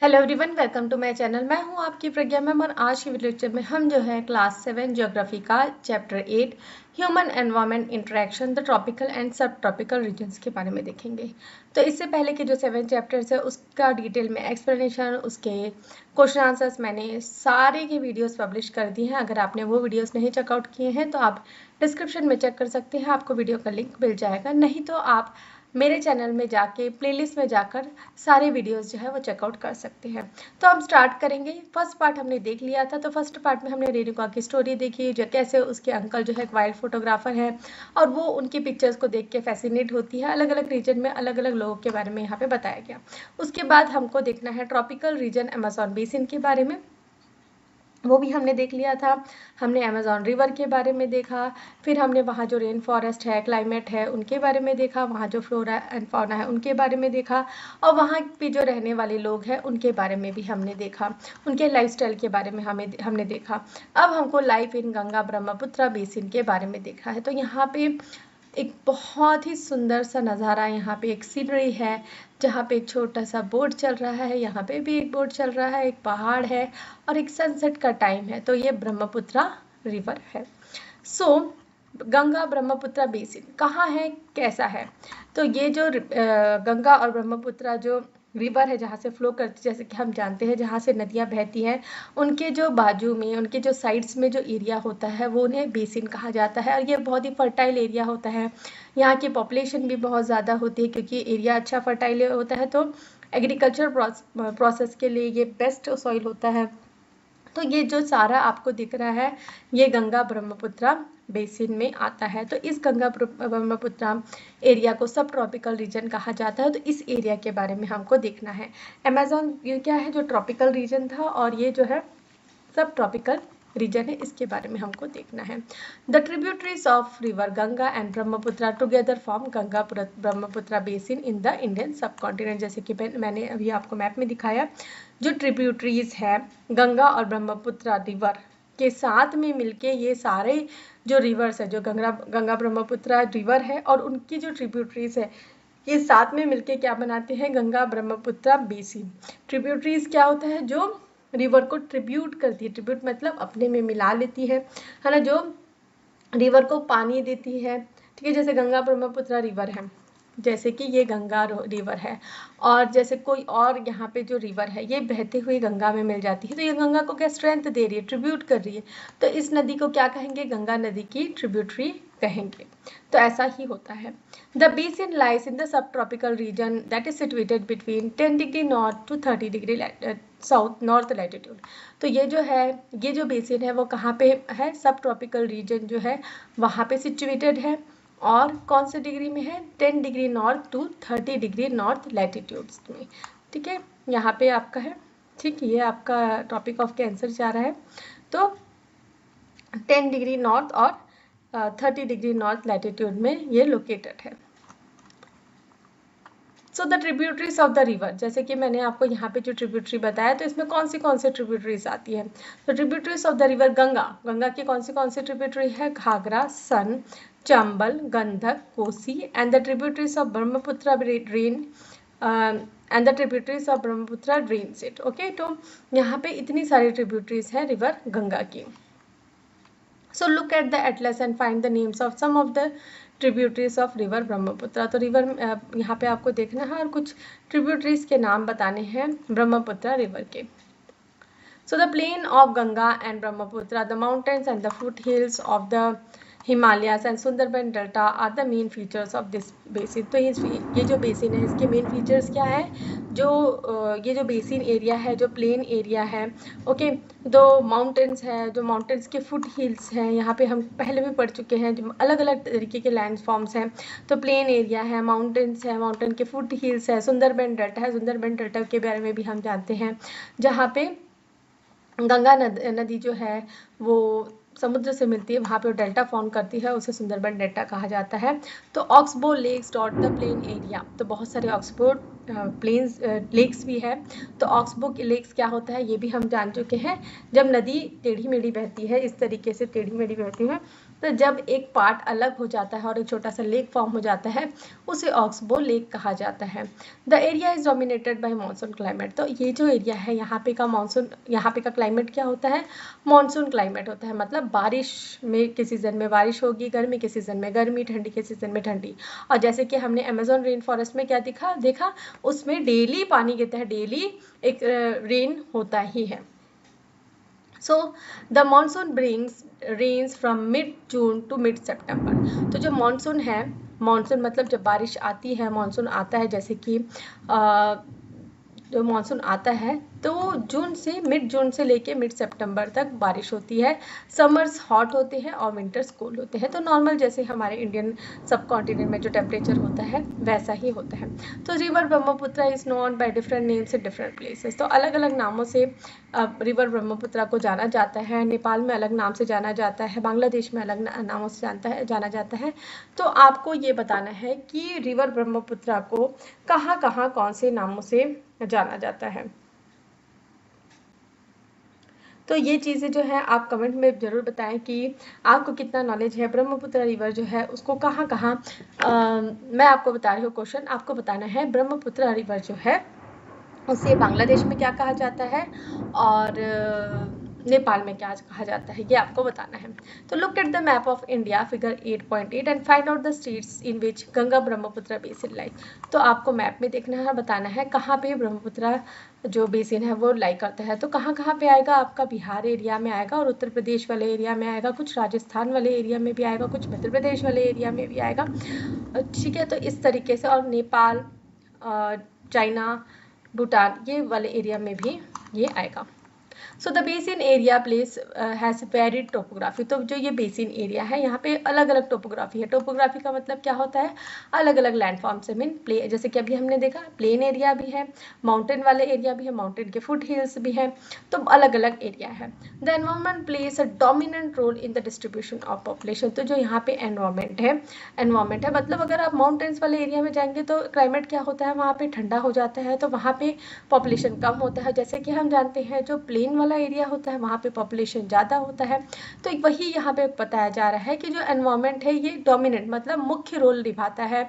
Hello everyone, welcome to my channel. मैं हूं आपकी प्रज्ञा मैम और आज की वीडियो लेक्चर में हम जो है क्लास 7 ज्योग्राफी का chapter 8 human environment interaction the tropical and सब ट्रॉपिकल रीजन्स के बारे में देखेंगे। तो इससे पहले के जो 7 चैप्टर्स है उसका डिटेल में एक्सप्लेनेशन, उसके क्वेश्चन आंसर्स मैंने सारे के वीडियोस पब्लिश कर दिए हैं। अगर आपने वो वीडियोस नहीं चेकआउट किए हैं तो आप डिस्क्रिप्शन में चेक कर सकते हैं, आपको वीडियो का लिंक मिल जाएगा। नहीं तो आप मेरे चैनल में जाके प्लेलिस्ट में जाकर सारे वीडियोस जो है वो चेकआउट कर सकते हैं। तो हम स्टार्ट करेंगे। फर्स्ट पार्ट हमने देख लिया था। तो फर्स्ट पार्ट में हमने रेणुका की स्टोरी देखी, जो कैसे उसके अंकल जो है एक वाइल्ड फोटोग्राफर है और वो उनकी पिक्चर्स को देख के फैसिनेट होती है। अलग अलग रीजन में अलग अलग लोगों के बारे में यहाँ पे बताया गया। उसके बाद हमको देखना है ट्रॉपिकल रीजन अमेज़न बेसिन के बारे में, वो भी हमने देख लिया था। हमने अमेज़न रिवर के बारे में देखा, फिर हमने वहाँ जो रेन फॉरेस्ट है, क्लाइमेट है, उनके बारे में देखा, वहाँ जो फ्लोरा एंड फौना है उनके बारे में देखा, और वहाँ पे जो रहने वाले लोग हैं उनके बारे में भी हमने देखा, उनके लाइफस्टाइल के बारे में हमने देखा। अब हमको life in Ganga Brahmaputra basin के बारे में देखा है। तो यहाँ पे एक बहुत ही सुंदर सा नज़ारा, यहाँ पे एक सीनरी है जहाँ पे एक छोटा सा बोट चल रहा है, यहाँ पे भी एक बोट चल रहा है, एक पहाड़ है और एक सनसेट का टाइम है। तो ये ब्रह्मपुत्र रिवर है। सो गंगा ब्रह्मपुत्र बेसिन कहाँ है, कैसा है? तो ये जो गंगा और ब्रह्मपुत्र जो रिवर है जहाँ से फ्लो करती, जैसे कि हम जानते हैं जहाँ से नदियाँ बहती हैं उनके जो बाजू में, उनके जो साइड्स में जो एरिया होता है वो उन्हें बेसिन कहा जाता है। और ये बहुत ही फर्टाइल एरिया होता है। यहाँ की पॉपुलेशन भी बहुत ज़्यादा होती है क्योंकि एरिया अच्छा फर्टाइल होता है। तो एग्रीकल्चर प्रोसेस के लिए ये बेस्ट सॉइल होता है। तो ये जो सारा आपको दिख रहा है ये गंगा ब्रह्मपुत्र बेसिन में आता है। तो इस गंगा ब्रह्मपुत्र एरिया को सब ट्रॉपिकल रीजन कहा जाता है। तो इस एरिया के बारे में हमको देखना है। अमेज़न ये क्या है, जो ट्रॉपिकल रीजन था, और ये जो है सब ट्रॉपिकल रीजन है, इसके बारे में हमको देखना है। The tributaries of river Ganga and Brahmaputra together form Ganga Brahmaputra basin in the Indian सब कॉन्टिनेंट। जैसे कि मैंने अभी आपको मैप में दिखाया, जो ट्रिब्यूटरीज है गंगा और ब्रह्मपुत्र रिवर के साथ में मिलके ये सारे जो रिवर्स है, जो गंगा ब्रह्मपुत्र रिवर है और उनकी जो ट्रिब्यूटरीज है, ये साथ में मिलके क्या बनाते हैं, गंगा ब्रह्मपुत्र बेसिन। ट्रिब्यूटरीज क्या होता है, जो रिवर को ट्रिब्यूट करती है। ट्रिब्यूट मतलब अपने में मिला लेती है ना, जो रिवर को पानी देती है। ठीक है, जैसे गंगा ब्रह्मपुत्र रिवर है, जैसे कि ये गंगा रिवर है, और जैसे कोई और यहाँ पे जो रिवर है ये बहते हुए गंगा में मिल जाती है, तो ये गंगा को क्या स्ट्रेंथ दे रही है, ट्रिब्यूट कर रही है। तो इस नदी को क्या कहेंगे, गंगा नदी की ट्रिब्यूटरी कहेंगे। तो ऐसा ही होता है। The basin lies in the subtropical region that is situated between 10 degree north to 30 degree south north latitude. तो ये जो है, ये जो बेसिन है वो कहाँ पे है, सब ट्रॉपिकल रीजन जो है वहाँ पे सिचुएटेड है। और कौन से डिग्री में है, 10 degree north to 30 degree north latitudes में। ठीक है, यहाँ पे आपका है। ठीक, ये आपका टॉपिक ऑफ के आंसर जा रहा है। तो 10 डिग्री नॉर्थ और 30 डिग्री नॉर्थ लैटिट्यूड में ये लोकेटेड है। So the tributaries of the river, जैसे कि मैंने आपको यहाँ पे जो ट्रिब्यूटरी बताया, तो इसमें कौन सी ट्रिब्यूटरीज आती है। तो tributaries of the river Ganga की कौन सी ट्रिब्यूटरी है, घाघरा, सन, चंबल, गंधक, Kosi, and the tributaries of Brahmaputra drain and the tributaries of Brahmaputra drain set. Okay, तो यहाँ पे इतनी सारी ट्रिब्यूटरीज है रिवर गंगा की। So look at the atlas and find the names of some of the tributaries of river Brahmaputra. तो रिवर यहाँ पे आपको देखना है और कुछ ट्रिब्यूटरीज के नाम बताने हैं ब्रह्मपुत्र रिवर के। So the plain of Ganga and Brahmaputra, the mountains and the foothills of the Himalayas and Sundarban Delta are the main features of this basin। तो ये जो बेसिन है इसके मेन फीचर्स क्या है, जो ये जो बेसिन एरिया है, जो प्लेन एरिया है, ओके, दो माउंटेन्स है, जो माउंटेन्स के फुट हिल्स हैं, यहाँ पे हम पहले भी पढ़ चुके हैं, जो अलग अलग तरीके के लैंड फॉर्म्स हैं। तो प्लेन एरिया है, माउंटेन्स है, माउंटेन के फुट हिल्स है, सुंदरबन डेल्टा है, सुंदरबन डेल्टा के बारे में भी हम जानते हैं, जहाँ पे गंगा नदी जो है वो समुद्र से मिलती है, वहाँ पे वो डेल्टा फॉर्म करती है, उसे सुंदरबन डेल्टा कहा जाता है। तो oxbow lakes dot the plain area, तो बहुत सारे ऑक्सबो प्लेन्स लेक्स भी है। तो ऑक्सबो लेक्स क्या होता है ये भी हम जान चुके हैं, जब नदी टेढ़ी मेढ़ी बहती है, इस तरीके से टेढ़ी मेढ़ी बहती है तो जब एक पार्ट अलग हो जाता है और एक छोटा सा लेक फॉर्म हो जाता है उसे ऑक्सबो लेक कहा जाता है। The area is dominated by monsoon climate. तो ये जो एरिया है यहाँ पे का मानसून, यहाँ पे का क्लाइमेट क्या होता है, मानसून क्लाइमेट होता है। मतलब बारिश में के सीजन में बारिश होगी, गर्मी के सीजन में गर्मी, ठंडी के सीजन में ठंडी। और जैसे कि हमने अमेजोन रेन फॉरेस्ट में क्या देखा उसमें डेली पानी गिरता है, डेली एक रेन होता ही है। So the monsoon brings rains from mid June to mid September। तो जो मानसून है, मानसून मतलब जब बारिश आती है, मानसून आता है, जैसे कि जो मानसून आता है तो मिड जून से लेके मिड सितंबर तक बारिश होती है। समर्स हॉट होते हैं और विंटर्स कोल्ड होते हैं। तो नॉर्मल जैसे हमारे इंडियन सब कॉन्टिनेंट में जो टेम्परेचर होता है वैसा ही होता है। तो river Brahmaputra is known by different names in different places. तो अलग अलग नामों से रिवर ब्रह्मपुत्र को जाना जाता है। नेपाल में अलग नाम से जाना जाता है, बांग्लादेश में अलग नामों से जाना जाता है। तो आपको ये बताना है कि रिवर ब्रह्मपुत्र को कहाँ कहाँ कौन से नामों से जाना जाता है। तो ये चीज़ें जो है आप कमेंट में ज़रूर बताएं कि आपको कितना नॉलेज है ब्रह्मपुत्र रिवर जो है उसको कहाँ कहाँ। मैं आपको बता रही हूँ क्वेश्चन, आपको बताना है ब्रह्मपुत्र रिवर जो है उसे बांग्लादेश में क्या कहा जाता है और नेपाल में क्या कहा जाता है, ये आपको बताना है। तो look at the map of India figure 8.8 and find out the states in which Ganga Brahmaputra basin like. तो आपको मैप में देखना है, बताना है कहाँ पे ब्रह्मपुत्र जो बेसिन है वो लाई करता है। तो कहाँ कहाँ पे आएगा, आपका बिहार एरिया में आएगा और उत्तर प्रदेश वाले एरिया में आएगा, कुछ राजस्थान वाले एरिया में भी आएगा, कुछ मध्य प्रदेश वाले एरिया में भी आएगा। ठीक है, तो इस तरीके से, और नेपाल, चाइना, भूटान ये वाले एरिया में भी ये आएगा। So the basin area place has varied topography. तो जो ये बेसिन एरिया है यहाँ पे अलग अलग टोपोग्राफी है। टोपोग्राफी का मतलब क्या होता है, अलग अलग लैंडफॉर्म से मीन प्ले, जैसे कि अभी हमने देखा प्लेन एरिया भी है, माउंटेन वाले एरिया भी है, माउंटेन के फुट हिल्स भी है, तो अलग अलग एरिया है। The environment place a dominant role in the distribution of population. तो जो यहाँ पे एनवायरमेंट है मतलब अगर आप माउंटेन्स वाले एरिया में जाएंगे तो क्लाइमेट क्या होता है, वहाँ पे ठंडा हो जाता है, तो वहाँ पे पॉपुलेशन कम होता है। जैसे कि हम जानते हैं जो प्लेन वाला एरिया होता है वहाँ पे पॉपुलेशन ज़्यादा होता है। तो वही यहाँ पे बताया जा रहा है कि जो एनवायरमेंट है ये डोमिनेंट मतलब मुख्य रोल निभाता है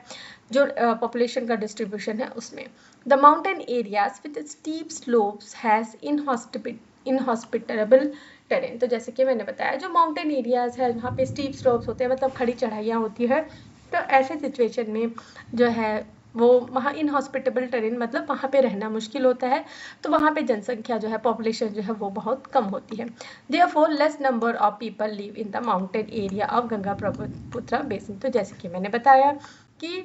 जो पॉपुलेशन का डिस्ट्रीब्यूशन है उसमें। The mountain areas with steep slopes has inhospitable terrain. तो जैसे कि मैंने बताया जो माउंटेन एरियाज है वहाँ पे स्टीप स्लोप्स होते हैं, मतलब खड़ी चढ़ाइयाँ होती है। तो ऐसे सिचुएशन में जो है वो वहाँ इनहॉस्पिटेबल टेरेन मतलब वहाँ पे रहना मुश्किल होता है, तो वहाँ पे जनसंख्या जो है, पॉपुलेशन जो है वो बहुत कम होती है। Therefore less number of people live in the mountain area of Ganga Brahmaputra basin. तो जैसे कि मैंने बताया कि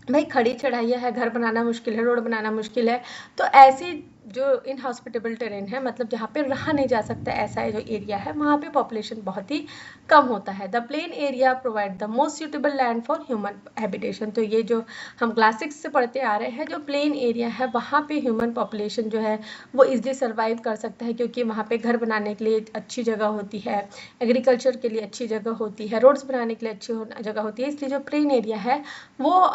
भाई खड़ी चढ़ाइयाँ है, घर बनाना मुश्किल है, रोड बनाना मुश्किल है, तो ऐसी जो इनहॉस्पिटेबल टेरेन है मतलब जहाँ पे रहा नहीं जा सकता ऐसा जो एरिया है वहाँ पे पॉपुलेशन बहुत ही कम होता है। The plain area provide the most suitable land for human habitation. तो ये जो हम क्लास 6 से पढ़ते आ रहे हैं, जो प्लेन एरिया है वहाँ पे ह्यूमन पॉपुलेशन जो है वो इजली सर्वाइव कर सकता है, क्योंकि वहाँ पे घर बनाने के लिए अच्छी जगह होती है, एग्रीकल्चर के लिए अच्छी जगह होती है, रोड्स बनाने के लिए अच्छी जगह होती है। इसलिए जो प्लेन एरिया है वो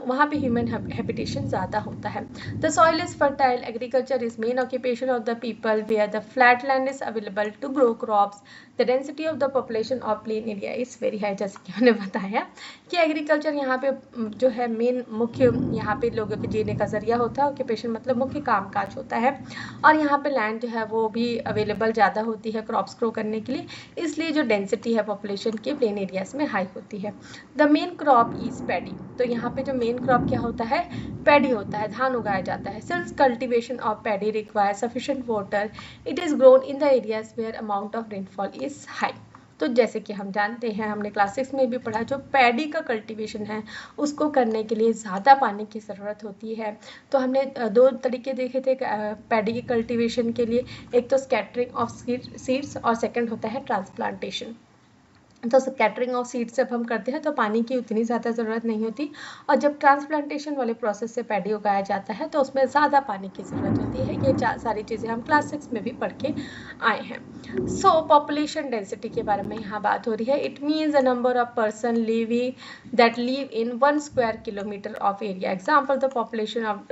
वहाँ पे ह्यूमन हैबिटेशन ज़्यादा होता है। The soil is fertile, agriculture is main occupation of the people, where the flat land is available to grow crops. The density of the population of plain area is very high. जैसे कि मैंने बताया कि agriculture यहाँ पे जो है main मुख्य यहाँ पे लोगों के जीने का जरिया होता है, ऑक्यूपेशन मतलब मुख्य कामकाज होता है, और यहाँ पे लैंड जो है वो भी अवेलेबल ज़्यादा होती है क्रॉप्स ग्रो करने के लिए, इसलिए जो डेंसिटी है पॉपुलेशन के प्लेन एरियाज में हाई होती है। The main crop is paddy. तो यहाँ पे जो मेन क्रॉप क्या होता है, पैडी होता है, धान उगाया जाता है। Since cultivation of paddy require sufficient water, it is grown in the areas where amount of rainfall is high. तो जैसे कि हम जानते हैं, हमने क्लास 6 में भी पढ़ा, जो पैडी का कल्टीवेशन है उसको करने के लिए ज़्यादा पानी की ज़रूरत होती है। तो हमने दो तरीके देखे थे पैडी के कल्टीवेशन के लिए, एक तो स्कैटरिंग ऑफ सीड्स और सेकंड होता है ट्रांसप्लांटेशन। तो स्कैटरिंग ऑफ सीड्स जब हम करते हैं तो पानी की उतनी ज़्यादा ज़रूरत नहीं होती, और जब ट्रांसप्लांटेशन वाले प्रोसेस से पैडी उगाया जाता है तो उसमें ज़्यादा पानी की ज़रूरत होती है। ये सारी चीज़ें हम क्लास 6 में भी पढ़ के आए हैं। सो पॉपुलेशन डेंसिटी के बारे में यहाँ बात हो रही है। It means the number of person that live in 1 square kilometre of area. Example, the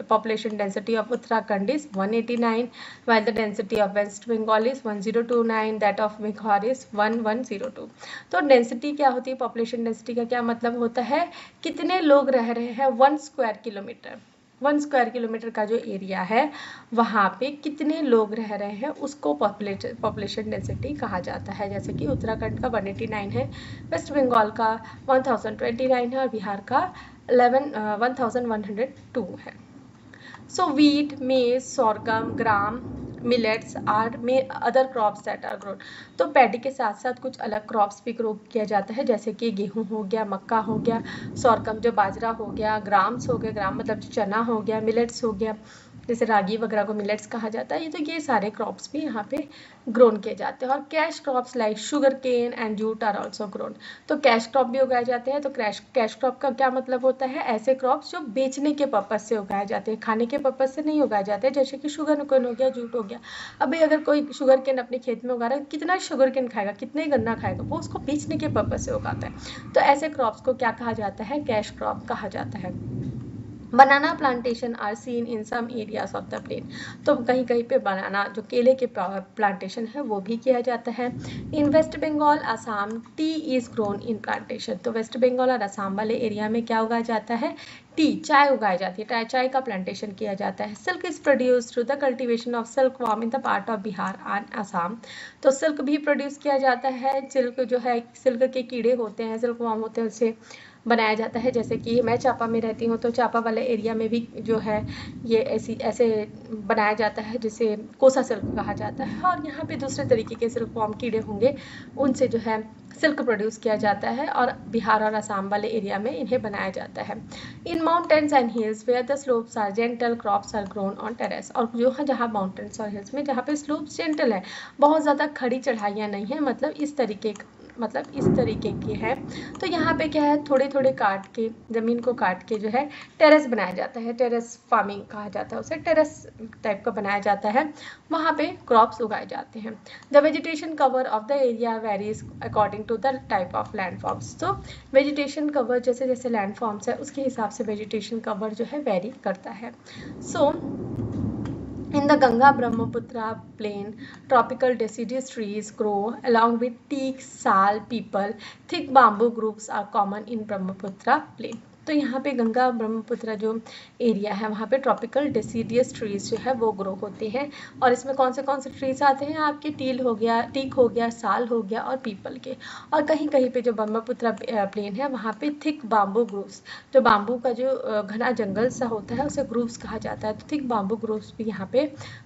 population density of Uttarakhand is 189, while the density of West Bengal is 1029, that of Bihar is 1102। तो तो डेंसिटी क्या होती है, population density का क्या मतलब होता है, कितने लोग रह रहे हैं 1 स्क्वायर किलोमीटर, 1 स्क्वायर किलोमीटर का जो एरिया है वहाँ पे कितने लोग रह रहे हैं उसको पॉपुलेशन डेंसिटी कहा जाता है। जैसे कि उत्तराखंड का 189 है, वेस्ट बंगाल का 1029 है और बिहार का 1102 है। So wheat, maize, sorghum, gram, millets are other crops that are grown. तो पैडी के साथ साथ कुछ अलग क्रॉप्स भी ग्रो किया जाता है, जैसे कि गेहूं हो गया, मक्का हो गया, सॉरगम जो बाजरा हो गया, ग्राम्स हो गए, ग्राम मतलब जो चना हो गया, मिलेट्स हो गया, जैसे रागी वगैरह को मिलेट्स कहा जाता है। तो ये सारे क्रॉप्स भी यहाँ पे ग्रोन किए जाते हैं। और cash crops like sugarcane and jute are also grown. तो कैश क्रॉप भी उगाए जाते हैं। तो कैश क्रॉप का क्या मतलब होता है, ऐसे क्रॉप्स जो बेचने के पर्पज से उगाए जाते हैं, खाने के पर्पज से नहीं उगाए जाते हैं। जैसे कि शुगर केन हो गया, जूट हो गया। अभी अगर कोई शुगर केन अपने खेत में उगा रहा है, कितना शुगर केन खाएगा, कितने गन्ना खाएगा, वो उसको बेचने के पर्पज से उगाता है। तो ऐसे क्रॉप्स को क्या कहा जाता है, कैश क्रॉप कहा जाता है। Banana plantation are seen in some areas of the plain. तो कहीं कहीं पे बनाना जो केले के प्लांटेशन है वो भी किया जाता है। In West Bengal Assam tea is grown in plantation. तो वेस्ट बंगाल और आसाम वाले एरिया में क्या उगाया जाता है, टी, चाय उगाई जाती है, चाय का प्लांटेशन किया जाता है। Silk is produce through the cultivation of silk worm in the part of Bihar and Assam. तो सिल्क भी प्रोड्यूस किया जाता है। सिल्क जो है, सिल्क के कीड़े होते हैं, सिल्क वॉर्म होते हैं, उससे बनाया जाता है। जैसे कि मैं चापा में रहती हूँ, तो चापा वाले एरिया में भी जो है ये ऐसे बनाया जाता है, जिसे कोसा सिल्क कहा जाता है। और यहाँ पे दूसरे तरीके के सिल्क वॉर्म कीड़े होंगे, उनसे जो है सिल्क प्रोड्यूस किया जाता है और बिहार और असम वाले एरिया में इन्हें बनाया जाता है। In mountains and hills where the slopes are gentle crops are grown on terrace. और जो है जहाँ माउंटेन्स और हिल्स में जहाँ पे स्लोप्स जेंटल है, बहुत ज़्यादा खड़ी चढ़ाइयाँ नहीं है, मतलब इस तरीके की है। तो यहाँ पे क्या है, थोड़े थोड़े काट के, ज़मीन को काट के जो है टेरेस बनाया जाता है। टेरेस फार्मिंग कहा जाता है उसे, टेरेस टाइप का बनाया जाता है। वहाँ पे क्रॉप्स उगाए जाते हैं। The vegetation cover of the area varies according to the type of landforms. तो वेजिटेशन कवर जैसे जैसे लैंडफॉर्म्स है उसके हिसाब से वेजिटेशन कवर जो है वेरी करता है। सो in the Ganga Brahmaputra plain, tropical deciduous trees grow along with teak, sal, peepal. Thick bamboo groups are common in Brahmaputra plain. तो यहाँ पे गंगा ब्रह्मपुत्र जो एरिया है वहाँ पे ट्रॉपिकल डेसीडियस ट्रीज जो है वो ग्रो होते हैं। और इसमें कौन से ट्रीज आते हैं आपके, टीक हो गया, साल हो गया और पीपल के। और कहीं कहीं पे जो ब्रह्मपुत्र प्लेन है वहाँ पे थिक बाम्बू ग्रूव्स, जो बाम्बू का जो घना जंगल सा होता है उसे ग्रूव्स कहा जाता है। तो थिक बाम्बू ग्रूव्स भी यहाँ पे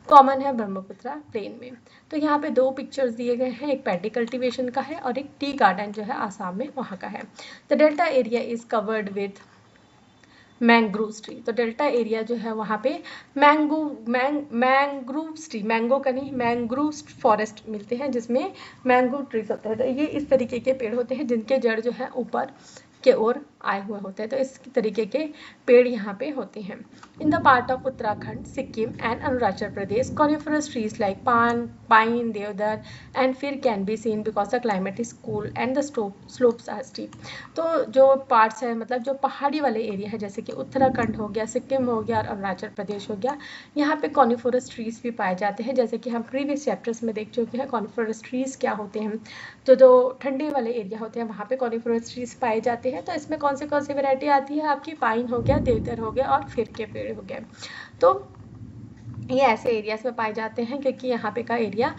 कॉमन है ब्रह्मपुत्र प्लेन में। तो यहाँ पे दो पिक्चर्स दिए गए हैं, एक पैडी कल्टीवेशन का है और एक टी गार्डन जो है आसाम में वहाँ का है। The delta area is covered with mangrove tree. तो डेल्टा एरिया जो है वहाँ पे मैंग्रोव ट्री, मैंगो का नहीं, मैंग्रोव फॉरेस्ट मिलते हैं जिसमें मैंग्रोव ट्रीज होते हैं। तो ये इस तरीके के पेड़ होते हैं जिनके जड़ जो है ऊपर के ओर आए हुए होते हैं। तो इस तरीके के पेड़ यहाँ पे होते हैं। In the part of Uttarakhand, Sikkim and Arunachal Pradesh, coniferous trees like pine, deodar and fir can be seen because the climate is cool and the slopes are steep. तो जो पार्ट्स है, मतलब जो पहाड़ी वाले एरिया है, जैसे कि उत्तराखंड हो गया, सिक्किम हो गया और अरुणाचल प्रदेश हो गया, यहाँ पे कॉनिफरस ट्रीज भी पाए जाते हैं। जैसे कि हम प्रीवियस चैप्टर्स में देख चुके हैं कॉनिफरस ट्रीज क्या होते हैं। जो ठंडे वाले एरिया होते हैं वहाँ पे कॉनिफरस ट्रीज पाए जाते हैं। तो इसमें कौन सी वैरायटी आती है आपकी, पाइन हो गया, देवदार हो गया और फिर के पेड़ हो गए। तो ये ऐसे एरियाज में पाए जाते हैं क्योंकि यहाँ पे का एरिया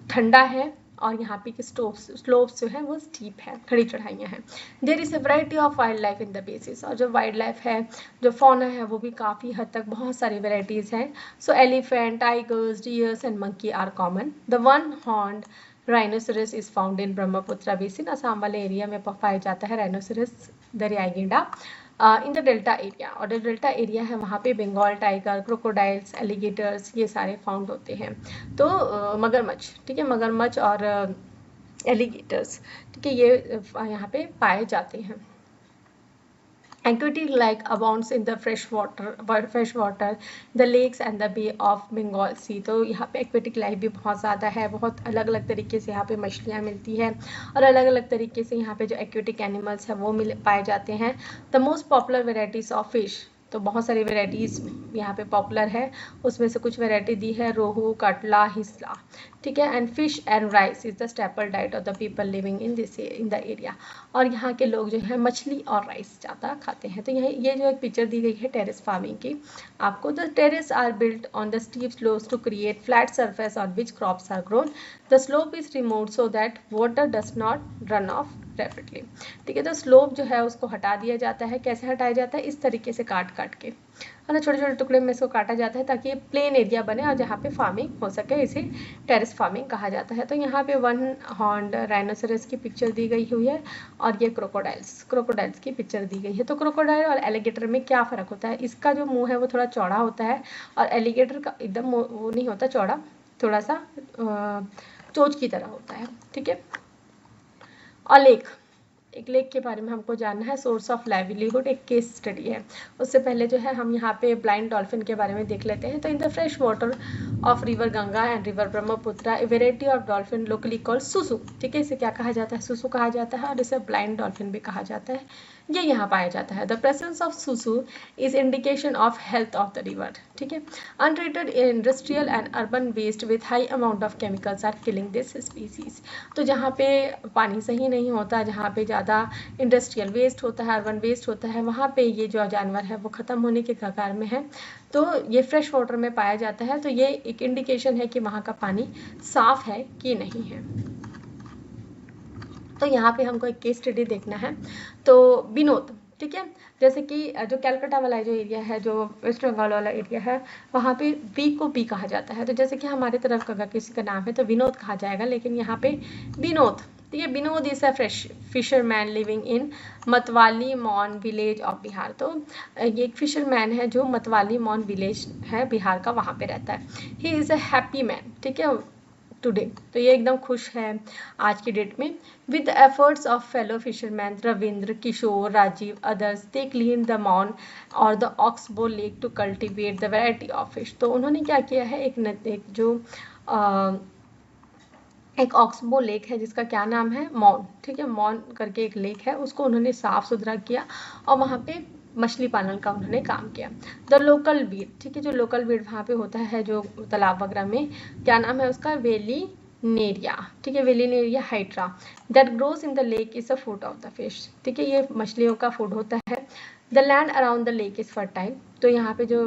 ठंडा है और यहाँ पे की स्लोप्स जो है वो स्टीप है, खड़ी चढ़ाइयाँ हैं। There is a variety of wildlife in the basis. और जो वाइल्ड लाइफ है, जो फौना है, वो भी काफ़ी हद तक बहुत सारी वेराइटीज़ हैं। So elephant, tigers, deers and monkey are common. The one horned rhinoceros is found in Brahmaputra basin. Assam वाले एरिया में पाया जाता है राइनोसरस, दरियाई गेंडा। इन द डेल्टा एरिया, और जो डेल्टा एरिया है वहाँ पे बंगाल टाइगर, क्रोकोडाइल्स, एलिगेटर्स ये सारे फाउंड होते हैं। तो मगरमच्छ, ठीक है, मगरमच्छ और एलिगेटर्स, ठीक है, ये यहाँ पे पाए जाते हैं। Aquatic life abounds in the fresh water, the lakes and the Bay of Bengal Sea। तो यहाँ पे एक्वेटिक लाइफ भी बहुत ज़्यादा है, बहुत अलग अलग तरीके से यहाँ पे मछलियाँ मिलती हैं और अलग अलग तरीके से यहाँ पे जो एक्वेटिक एनिमल्स हैं वो पाए जाते हैं। The most popular varieties of fish तो बहुत सारी वेराइटीज़ यहाँ पे पॉपुलर है, उसमें से कुछ वेराइटी दी है, रोहू, कटला, हिसला, ठीक है। And fish and rice is the staple diet of the people living in the area. और यहाँ के लोग जो है मछली और राइस ज़्यादा खाते हैं। तो ये जो एक पिक्चर दी गई है टेरेस फार्मिंग की आपको। The terrace are built on the steep slopes to create flat surface on which crops are grown. The slope is removed so that water does not run off rapidly, ठीक है। तो slope जो है उसको हटा दिया जाता है। कैसे हटाया जाता है? इस तरीके से काट के, है ना, छोटे छोटे टुकड़े में इसको काटा जाता है ताकि ये प्लेन एरिया बने और जहाँ पे फार्मिंग हो सके, इसे टेरेस फार्मिंग कहा जाता है। तो यहाँ पे वन हॉर्न्ड राइनोसेरस की पिक्चर दी गई हुई है और ये क्रोकोडाइल्स की पिक्चर दी गई है। तो क्रोकोडाइल और एलिगेटर में क्या फ़र्क होता है? इसका जो मुँह है वो थोड़ा चौड़ा होता है और एलिगेटर का एकदम वो नहीं होता चौड़ा, थोड़ा सा चोंच की तरह होता है, ठीक है। और एक लेक के बारे में हमको जानना है, सोर्स ऑफ लाइवलीहुड, एक केस स्टडी है। उससे पहले जो है हम यहाँ पे ब्लाइंड डॉल्फिन के बारे में देख लेते हैं। तो in the fresh water of river Ganga and river Brahmaputra a variety of dolphin locally called सुसु, ठीक है, इसे क्या कहा जाता है? सुसु कहा जाता है और इसे ब्लाइंड डॉल्फिन भी कहा जाता है। ये यहाँ पाया जाता है। The presence of susu is indication of health of the river, ठीक है। Untreated industrial and urban waste with high amount of chemicals are killing this species. तो जहाँ पे पानी सही नहीं होता, जहाँ पे ज़्यादा इंडस्ट्रियल वेस्ट होता है, अर्बन वेस्ट होता है, वहाँ पे ये जो जानवर है वो ख़त्म होने के कगार में है। तो ये फ्रेश वाटर में पाया जाता है। तो ये एक इंडिकेशन है कि वहाँ का पानी साफ है कि नहीं है। तो यहाँ पे हमको एक केस स्टडी देखना है। तो विनोद, ठीक है, जैसे कि जो कैलकाटा वाला जो एरिया है, जो वेस्ट बंगाल वाला एरिया है, वहाँ पे वी को बी कहा जाता है। तो जैसे कि हमारे तरफ का अगर किसी का नाम है तो विनोद कहा जाएगा, लेकिन यहाँ पे विनोद, ठीक है। Vinod is a fisherman living in Matwali Maun village of Bihar. तो ये एक फिशरमैन है जो मतवाली मॉन विलेज है बिहार का, वहाँ पे रहता है। He is a happy man, ठीक है, टुडे। तो ये एकदम खुश है आज की डेट में। With the efforts of fellow fisherman Ravindra, Kishore, Rajeev, others, they clean the Maun और the oxbow lake to cultivate the variety of fish. तो उन्होंने क्या किया है, एक ऑक्सबो लेक है जिसका क्या नाम है, मॉन, ठीक है, मॉन करके एक लेक है, उसको उन्होंने साफ सुथरा किया और वहाँ पे मछली पालन का उन्होंने काम किया। द लोकल वीड, ठीक है, जो लोकल वीड वहाँ पे होता है जो तालाब वगैरह में, क्या नाम है उसका, वेलिनेरिया, ठीक है, vallisneria hydra, that grows in the lake is a food of the fish, ठीक है, ये मछलियों का फूड होता है। The land around the lake is fertile. तो यहाँ पे जो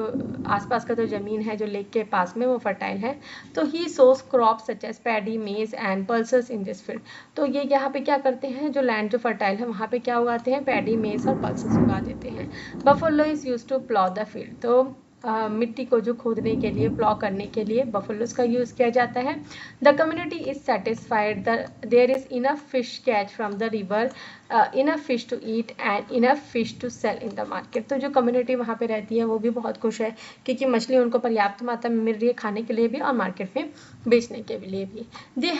आसपास का जो ज़मीन है जो लेक के पास में वो फर्टाइल है। तो ही सोस क्रॉप सच एज पैडी, मेज and pulses in this field. तो ये यहाँ पे क्या करते हैं, जो लैंड जो फर्टाइल है वहाँ पे क्या उगाते हैं, पैडी, मेज और पल्सेस उगा देते हैं। Buffalo is use to plough the field. तो मिट्टी को जो खोदने के लिए, प्लॉ करने के लिए बफेलोज का यूज़ किया जाता है। The community is satisfied there is enough fish catch from the river, enough fish to eat and enough fish to sell in the market. तो जो कम्युनिटी वहाँ पे रहती है वो भी बहुत खुश है क्योंकि मछली उनको पर्याप्त मात्रा में मिल रही है खाने के लिए भी और मार्केट में बेचने के लिए भी। They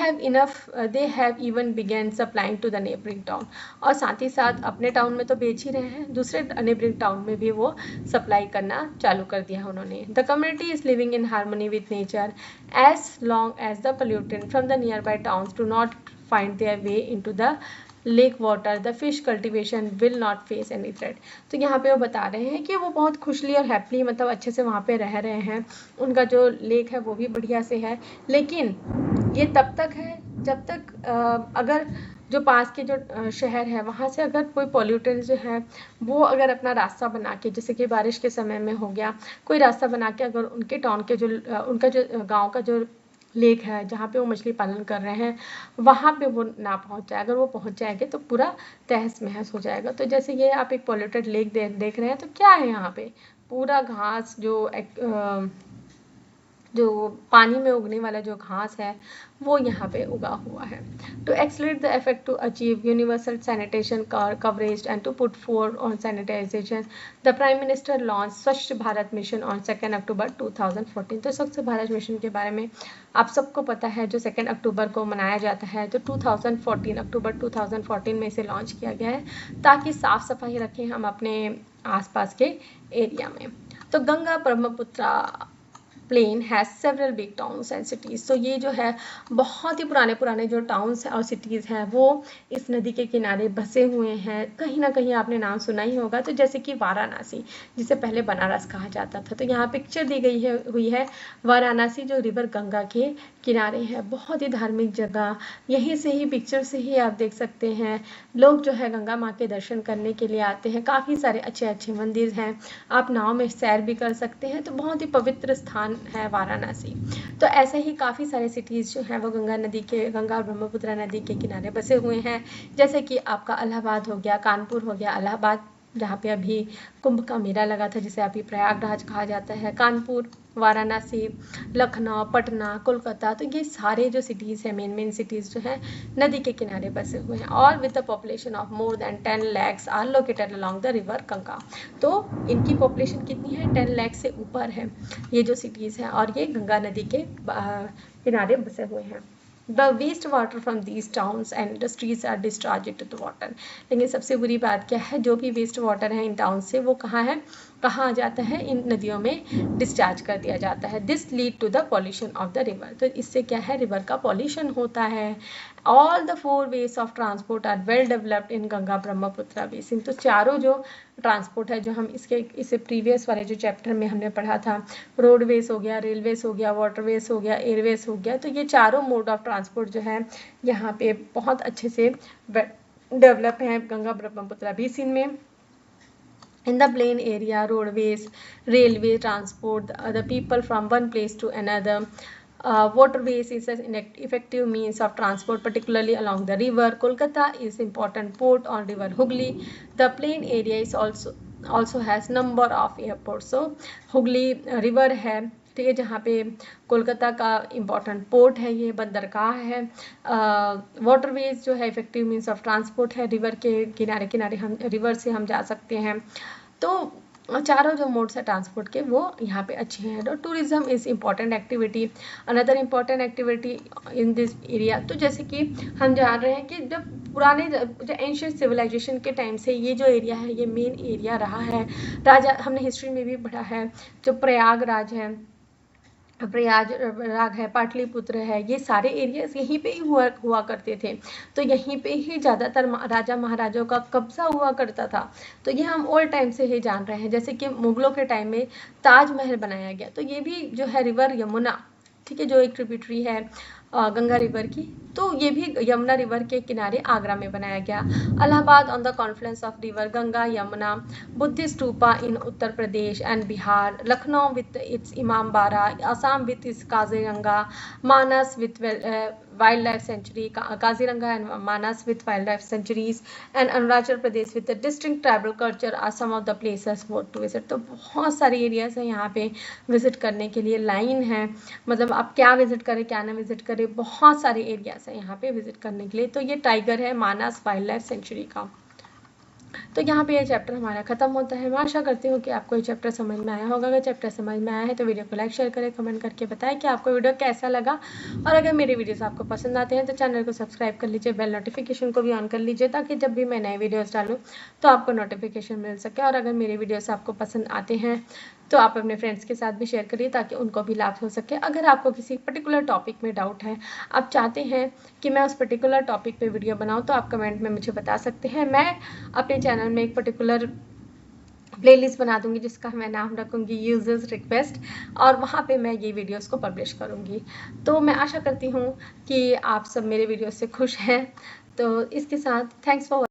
have even began supplying to the neighbouring town. और साथ ही साथ अपने टाउन में तो बेच ही रहे हैं, दूसरे नेबरिंग टाउन में भी वो सप्लाई करना चालू कर दिया उन्होंने। The community is living in harmony with nature as long as the pollutant from the nearby towns do not find their way into the lake water, the fish cultivation will not face any threat। तो यहाँ पे वो बता रहे हैं कि वो बहुत खुशली और हैप्पली, मतलब अच्छे से वहाँ पे रह रहे हैं, उनका जो लेक है वो भी बढ़िया से है। लेकिन ये तब तक है जब तक अगर जो पास के जो शहर है वहाँ से अगर कोई पॉल्यूटेंट जो है वो अगर अपना रास्ता बना के, जैसे कि बारिश के समय में हो गया, कोई रास्ता बना के अगर उनके टाउन के जो उनका जो गाँव का जो लेक है जहाँ पे वो मछली पालन कर रहे हैं वहाँ पे वो ना पहुँच जाए, अगर वो पहुँच जाएंगे तो पूरा तहस महस हो जाएगा। तो जैसे ये आप एक पॉल्यूटेड लेक देख रहे हैं, तो क्या है यहाँ पे पूरा घास जो पानी में उगने वाला जो घास है वो यहाँ पे उगा हुआ है। To accelerate the effect to achieve universal sanitation coverage and to put forth on sanitization, the prime minister launch Swachh Bharat mission on 2 अक्टूबर 2014। तो स्वच्छ भारत मिशन के बारे में आप सबको पता है, जो 2 अक्टूबर को मनाया जाता है, तो 2014 अक्टूबर 2014 में इसे लॉन्च किया गया है ताकि साफ सफाई रखें हम अपने आसपास के एरिया में। तो Ganga Brahmaputra plain has several big towns and cities. तो ये जो है बहुत ही पुराने पुराने जो टाउन्स और सिटीज़ हैं वो इस नदी के किनारे बसे हुए हैं। कहीं ना कहीं आपने नाम सुना ही होगा, तो जैसे कि वाराणसी, जिसे पहले बनारस कहा जाता था। तो यहाँ पिक्चर दी गई है हुई है वाराणसी, जो रिवर गंगा के किनारे है। बहुत ही धार्मिक जगह, यहीं से ही पिक्चर से ही आप देख सकते हैं लोग जो है गंगा माँ के दर्शन करने के लिए आते हैं। काफ़ी सारे अच्छे अच्छे मंदिर हैं, आप नाव में सैर भी कर सकते हैं। तो बहुत ही पवित्र स्थान है वाराणसी। तो ऐसे ही काफ़ी सारे सिटीज़ जो हैं वो गंगा और ब्रह्मपुत्र नदी के किनारे बसे हुए हैं। जैसे कि आपका इलाहाबाद हो गया, कानपुर हो गया। इलाहाबाद जहाँ पे अभी कुंभ का मेला लगा था, जिसे अभी प्रयागराज कहा जाता है। कानपुर, वाराणसी, लखनऊ, पटना, कोलकाता, तो ये सारे जो सिटीज़ हैं, मेन सिटीज़ जो हैं नदी के किनारे बसे हुए हैं। All with the population of more than 10 lakhs are located along the river Ganga. तो इनकी पॉपुलेशन कितनी है? 10 लाख से ऊपर है ये जो सिटीज़ हैं, और ये गंगा नदी के किनारे बसे हुए हैं। The waste water from these towns and industries are discharged into the water। लेकिन सबसे बुरी बात क्या है, जो भी वेस्ट वाटर है इन टाउन से वो कहाँ आ जाता है? इन नदियों में डिस्चार्ज कर दिया जाता है। This lead to the pollution of the river. तो इससे क्या है? रिवर का पॉल्यूशन होता है। ऑल द 4 ways ऑफ transport are well developed in Ganga Brahmaputra basin. तो चारों जो ट्रांसपोर्ट है, जो हम इससे प्रीवियस वाले जो चैप्टर में हमने पढ़ा था, रोडवेज हो गया, रेलवेज हो गया, वाटरवेज हो गया, एयरवेज हो गया, तो ये चारों मोड ऑफ ट्रांसपोर्ट जो है यहाँ पे बहुत अच्छे से डेवलप है गंगा ब्रह्मपुत्र बेसिन में। In the plain area, roadways, railway transport the people from one place to another. Waterways is an effective means of transport, particularly along the river. Kolkata is important port on river Hooghly. The plain area is also has number of airports. So Hooghly river है, ठीक है, जहाँ पे कोलकाता का important port है, ये बंदरगाह है। वाटरवेज जो है इफेक्टिव मीन्स ऑफ ट्रांसपोर्ट है, रिवर के किनारे किनारे हम रिवर से हम जा सकते हैं। तो चारों जो मोड्स है ट्रांसपोर्ट के वो यहाँ पे अच्छे हैं। तो tourism is important activity, another important activity in this area. तो जैसे कि हम जान रहे हैं कि जब पुराने जो एंशियंट सिविलाइजेशन के टाइम से ये जो एरिया है ये मेन एरिया रहा है। राजा, हमने हिस्ट्री में भी पढ़ा है, जो प्रयागराज है, प्रयागराज है, पाटलिपुत्र है, ये सारे एरियाज यहीं पे ही हुआ करते थे। तो यहीं पे ही ज़्यादातर राजा महाराजाओं का कब्जा हुआ करता था। तो ये हम ओल्ड टाइम से ही जान रहे हैं। जैसे कि मुगलों के टाइम में ताजमहल बनाया गया, तो ये भी जो है रिवर यमुना, ठीक है, जो एक ट्रिब्यूटरी है गंगा रिवर की, तो ये भी यमुना रिवर के किनारे आगरा में बनाया गया। Allahabad on the confluence of river Ganga Yamuna, Buddhist stupa in Uttar Pradesh and Bihar, Lucknow with its Imambara, Assam with its Kaziranga, Manas with wildlife sanctuary, Kaziranga and Manas with wildlife sanctuaries, and Arunachal Pradesh with distinct tribal culture are some of the places for to visit. तो बहुत सारे areas हैं यहाँ पे visit करने के लिए, line है, मतलब आप क्या विजिट करें क्या ना विजिट करें, बहुत सारे एरियाज हैं यहाँ पे विजिट करने के लिए। तो ये टाइगर है मानस वाइल्ड लाइफ सेंचुरी का। तो यहाँ पे ये चैप्टर हमारा खत्म होता है। मैं आशा करती हूँ कि आपको ये चैप्टर समझ में आया होगा। अगर चैप्टर समझ में आया है तो वीडियो को लाइक शेयर करें, कमेंट करके बताएं कि आपको वीडियो कैसा लगा। और अगर मेरे वीडियोस आपको पसंद आते हैं तो चैनल को सब्सक्राइब कर लीजिए, बेल नोटिफिकेशन को भी ऑन कर लीजिए, ताकि जब भी मैं नए वीडियोज़ डालूँ तो आपको नोटिफिकेशन मिल सके। और अगर मेरे वीडियोज़ आपको पसंद आते हैं तो आप अपने फ्रेंड्स के साथ भी शेयर करिए, ताकि उनको भी लाभ हो सके। अगर आपको किसी पर्टिकुलर टॉपिक में डाउट है, आप चाहते हैं कि मैं उस पर्टिकुलर टॉपिक पे वीडियो बनाऊं, तो आप कमेंट में मुझे बता सकते हैं। मैं अपने चैनल में एक पर्टिकुलर प्लेलिस्ट बना दूंगी जिसका मैं नाम रखूंगी यूजर्स रिक्वेस्ट, और वहाँ पे मैं ये वीडियोस को पब्लिश करूंगी। तो मैं आशा करती हूँ कि आप सब मेरे वीडियो से खुश हैं। तो इसके साथ थैंक्स फॉर